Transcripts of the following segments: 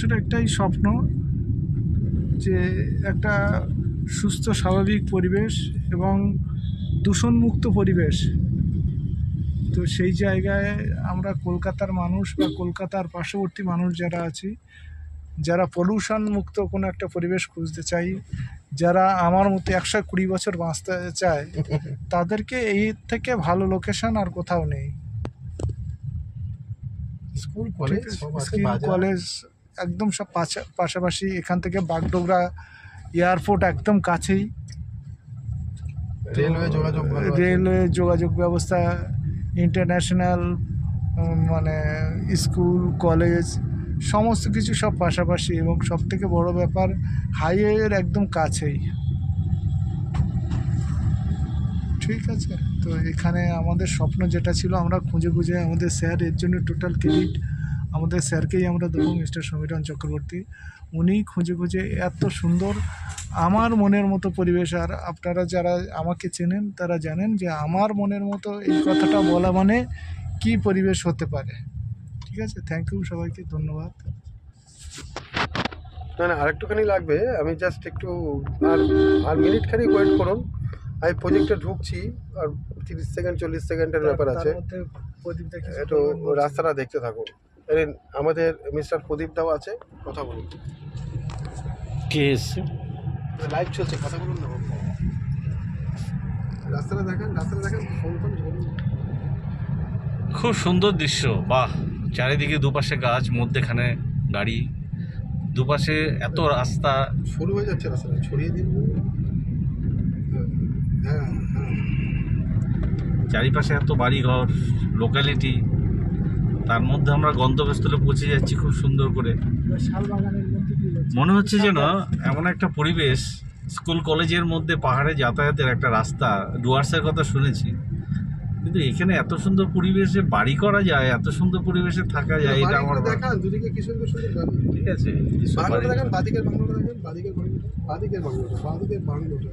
মানুষের একটাই স্বপ্ন যে একটা সুস্থ স্বাভাবিক পরিবেশ এবং দূষণমুক্ত পরিবেশ। তো সেই জায়গায় আমরা কলকাতার মানুষ বা কলকাতার পার্শ্ববর্তী মানুষ যারা আছি, যারা পলিউশন মুক্ত কোনো একটা পরিবেশ খুঁজতে চাই, যারা আমার মতো 120 বছর বাঁচতে চায়, তাদেরকে এই থেকে ভালো লোকেশন আর কোথাও নেই। স্কুল কলেজ সব আছে, স্কুল বাজার। কলেজ একদম সব পাশাপাশি। এখান থেকে বাগডোগরা এয়ারপোর্ট একদম কাছেই। রেলওয়ে যোগাযোগ ভালো আছে। রেলওয়ে যোগাযোগ ব্যবস্থা, ইন্টারন্যাশনাল মানে স্কুল কলেজ সমস্ত কিছু সব পাশাপাশি, এবং সব থেকে বড় ব্যাপার হাইওয়ের একদম কাছেই। ঠিক আছে, তো এখানে আমাদের স্বপ্ন যেটা ছিল আমরা খুঁজে খুঁজে, আমাদের স্যার এর জন্য টোটাল ক্রেডিট আমাদের স্যারকেই আমরা দেবো, মিস্টার সমীরণ চক্রবর্তী। উনি খুঁজে খুঁজে এত সুন্দর আমার মনের মতো পরিবেশ। আর আপনারা যারা আমাকে চেনেন তারা জানেন যে আমার মনের মতো এই কথাটা বলা মানে কি পরিবেশ হতে পারে। ঠিক আছে, থ্যাংক ইউ সবাইকে, ধন্যবাদ। না না, আরেকটুখানি লাগবে। আমি জাস্ট একটু আর মিনিট খানিক ওয়েট করুন। আমি প্রজেক্টে ঢুকছি, আর 30 সেকেন্ড 40 সেকেন্ডের ব্যাপার আছে। একটু রাস্তাটা দেখতে থাকুন। আমাদের মিস্টার প্রদীপ দাও আছে, কথা বলুন। কে এসছে? লাইভ চলছে, কথা বলুন না। রাস্তাটা দেখেন, রাস্তাটা দেখেন, ফোন ফোন ধরুন। খুব সুন্দর দৃশ্য, বাহ! চারিদিকে দুপাশে গাছ, মধ্যেখানে গাড়ি, দুপাশে এত রাস্তা। শুরু হয়ে যাচ্ছে রাস্তাটা, ছড়িয়ে দিন। হ্যাঁ হ্যাঁ, চারিপাশে এত বাড়িঘর, লোকালিটি, তার মধ্যে আমরা গন্তব্যস্থলে পৌঁছে যাচ্ছি খুব সুন্দর করে। মনে হচ্ছে যেন এমন একটা পরিবেশ, স্কুল কলেজের মধ্যে পাহাড়ে যাতায়াতের একটা রাস্তা। ডুয়ার্সের কথা শুনেছি, কিন্তু এখানে এত সুন্দর পরিবেশে বাড়ি করা যায়, এত সুন্দর পরিবেশে থাকা যায়, এটা আমার দেখান দুদিকে কি সুন্দর সুন্দর বাড়ি। ঠিক আছে। বাংলোটা দেখেন, বাদিকের বাংলোটা দেখেন, বাদিকের বাংলোটা, বাদিকের বাংলোটা, বাদিকের বাংলোটা,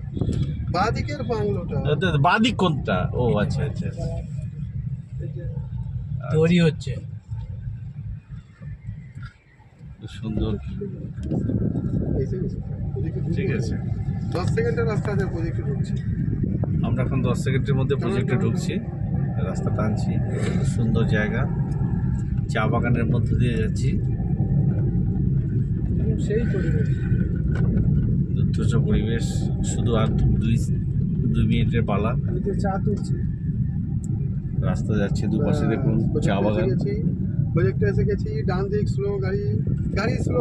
বাদিকের বাংলোটা। বাদিক কোনটা? ও আচ্ছা আচ্ছা, তৈরি হচ্ছে। খুব সুন্দর। এসে গেছে প্রজেক্টে, ঠিক আছে, 10 সেকেন্ডের রাস্তা আছে, প্রজেক্টে ঢুকছি। আমরা এখন 10 সেকেন্ডের মধ্যে প্রজেক্টে ঢুকছি, রাস্তা টানছি। সুন্দর জায়গা, চা বাগানের মধ্যে দিয়ে যাচ্ছি। সেই পরিবেশ, দুর্ধর্ষ পরিবেশ, শুধু আর 2 মিনিটের পালা। চা তুলছি। রাস্তা যাচ্ছে দুপাশে, দেখুন চা বাগান। প্রজেক্টে এসে গেছি, ডান দিক স্লো, গাড়ি স্লো।